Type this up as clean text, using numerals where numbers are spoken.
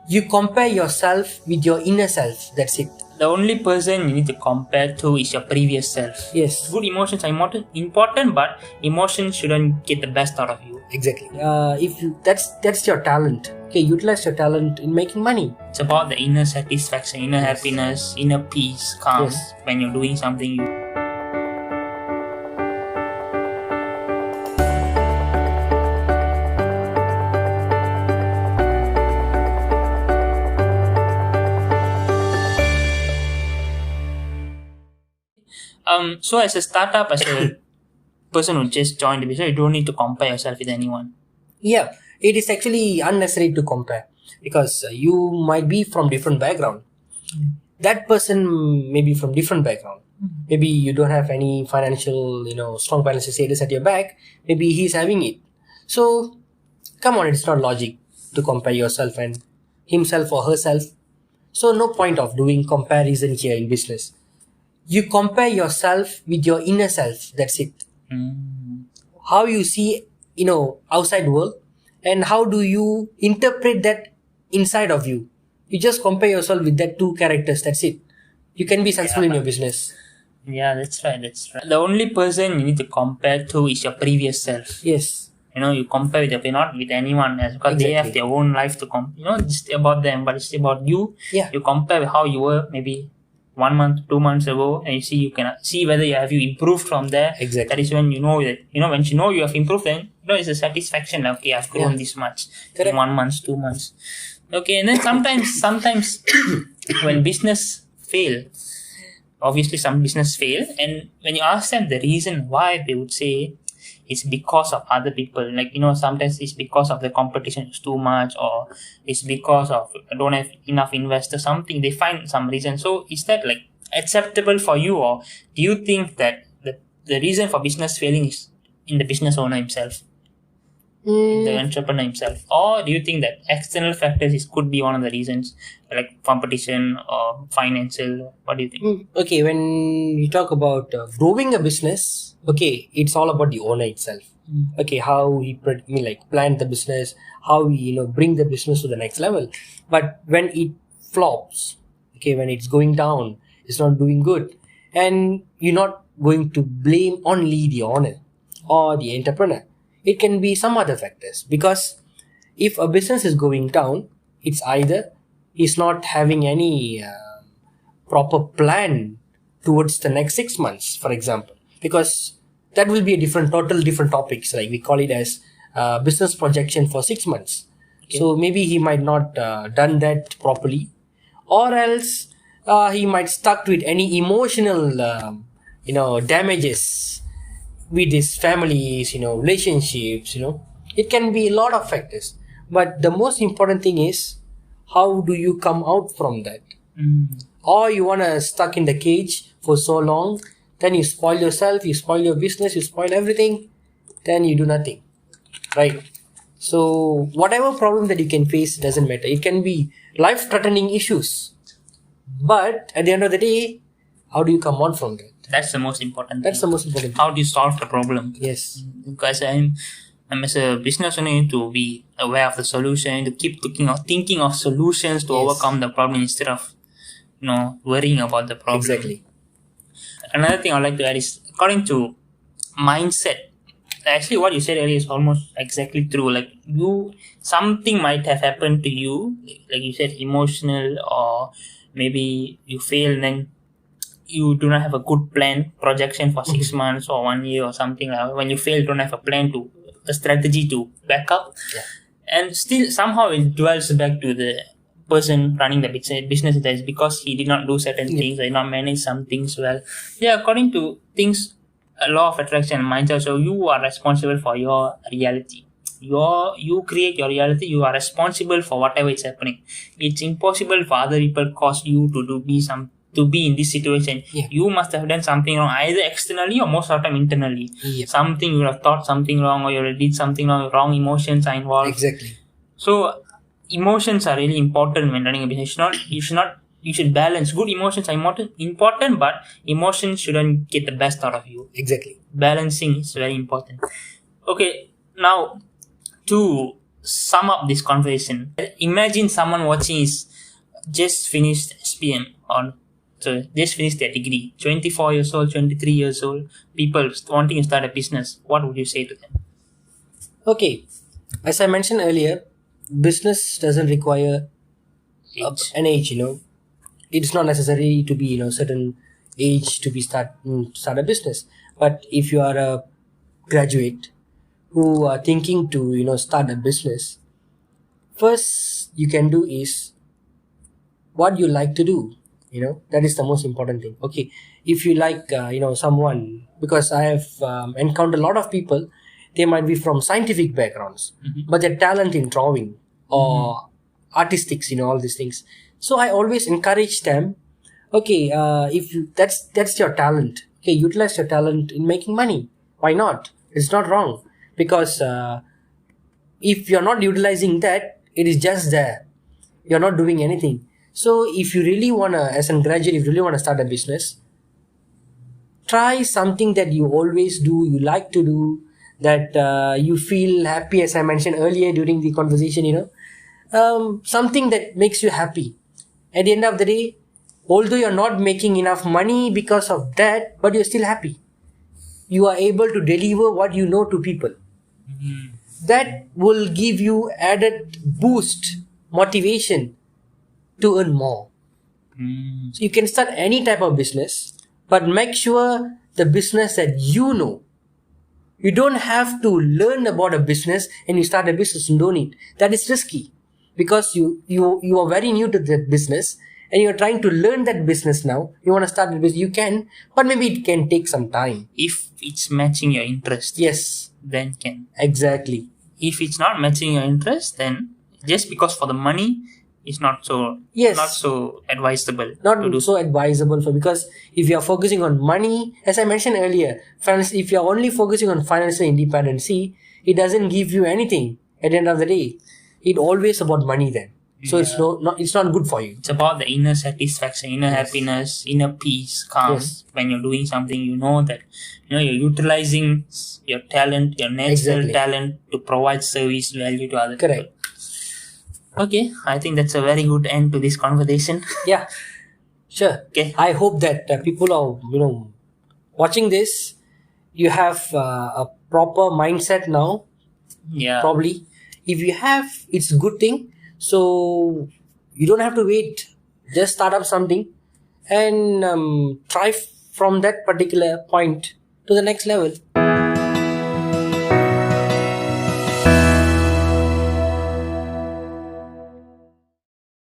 You compare yourself with your inner self. That's it. The only person you need to compare to is your previous self. Yes. Good emotions are important, but emotions shouldn't get the best out of you. Exactly. That's your talent. Okay, utilize your talent in making money. It's about the inner satisfaction, inner happiness, inner peace, calm when you're doing something. So as a startup, as a person who just joined the business, you don't need to compare yourself with anyone. Yeah, it is actually unnecessary to compare because you might be from different background. That person may be from different background. Maybe you don't have any financial, strong financial status at your back. Maybe he's having it. So, come on, it's not logic to compare yourself and himself or herself. So, no point of doing comparison here in business. You compare yourself with your inner self. That's it. How you see, outside world, and how do you interpret that inside of you. You just compare yourself with that two characters. That's it. You can be successful in your business. Yeah, that's right. The only person you need to compare to is your previous self. Yes. You compare with not with anyone else because they have their own life to it's about them, but it's about you. Yeah. You compare with how you were maybe 1 month, 2 months ago, and you can see whether you improved from there. Exactly. That is when you know that, when you know you have improved, then, it's a satisfaction. Okay, I've grown this much in 1 month, 2 months. Okay, and then sometimes when business fail, obviously some business fail, and when you ask them the reason why, they would say it's because of other people. Like, sometimes it's because of the competition is too much, or it's because of I don't have enough investors, something. They find some reason. So is that acceptable for you, or do you think that the reason for business failing is in the business owner himself, the entrepreneur himself? Or do you think that external factors could be one of the reasons, like competition or financial? What do you think? Okay, when you talk about growing a business, okay, it's all about the owner itself. Okay, how he planned the business, how he bring the business to the next level. But when it flops, okay, when it's going down, it's not doing good, and you're not going to blame only the owner or the entrepreneur. It can be some other factors, because if a business is going down, it's either he's not having any proper plan towards the next 6 months, for example, because that will be a total different topics. Like we call it as business projection for 6 months. Okay. So maybe he might not done that properly, or else he might stuck with any emotional damages with his families, relationships, it can be a lot of factors. But the most important thing is, how do you come out from that? Or you want to stuck in the cage for so long, then you spoil yourself, you spoil your business, you spoil everything, then you do nothing, right? So whatever problem that you can face, doesn't matter. It can be life-threatening issues, but at the end of the day, how do you come out from that? That's the most important That's thing. the most important thing. How do you solve the problem? Yes. Because I'm as a business owner, to be aware of the solution, to keep thinking of solutions to overcome the problem instead of worrying about the problem. Exactly. Another thing I'd like to add is, according to mindset, actually what you said earlier is almost exactly true. Like something might have happened to you, like you said, emotional, or maybe you fail and then you do not have a good projection for 6 months or 1 year or something. When you fail, you don't have a strategy to back up. Yeah. And still somehow it dwells back to the person running the business. That is because he did not do certain things, or did not manage some things well. Yeah, according to things, law of attraction and mindset, so you are responsible for your reality. You create your reality. You are responsible for whatever is happening. It's impossible for other people cause you to be in this situation. You must have done something wrong, either externally or most of the time internally. Something you would have thought something wrong, or you did something wrong emotions are involved. Exactly. So emotions are really important when running a business. You should balance. Good emotions are important, but emotions shouldn't get the best out of you. Exactly. Balancing is very important. Okay, now to sum up this conversation. Imagine someone watching is just finished SPM or so just finished their degree, 24 years old, 23 years old, people wanting to start a business. What would you say to them? Okay, as I mentioned earlier, business doesn't require an age. It's not necessary to be certain age to be start a business. But if you are a graduate who are thinking to start a business, first you can do is what you like to do. That is the most important thing. Okay, if you like someone, because I have encountered a lot of people, they might be from scientific backgrounds, but their talent in drawing or artistics, all these things. So I always encourage them, okay, if that's your talent, okay, utilize your talent in making money. Why not? It's not wrong, because if you're not utilizing that, it is just there. You're not doing anything. So if you really as a graduate, if you really want to start a business, try something that you always do, you like to do, that you feel happy, as I mentioned earlier during the conversation, something that makes you happy. At the end of the day, although you're not making enough money because of that, but you're still happy. You are able to deliver what you know to people. That will give you added boost, motivation to earn more. So you can start any type of business, but make sure the business that you know. You don't have to learn about a business and you start a business and don't it. That is risky, because you are very new to that business and you're trying to learn that business now. You want to start a business, you can, but maybe it can take some time. If it's matching your interest, yes, then can. Exactly. If it's not matching your interest, then just because for the money, it's not so advisable. Not so advisable because if you are focusing on money, as I mentioned earlier, if you are only focusing on financial independency, it doesn't give you anything at the end of the day. It's always about money then. So it's not good for you. It's about the inner satisfaction, inner happiness, inner peace, calm. Yes. When you're doing something, you know that you're utilizing your talent, your natural talent to provide service value to other people. Okay, I think that's a very good end to this conversation. Yeah, sure. Okay. I hope that people are watching this. You have a proper mindset now. Yeah. Probably. If you have, it's a good thing. So you don't have to wait. Just start up something and try from that particular point to the next level.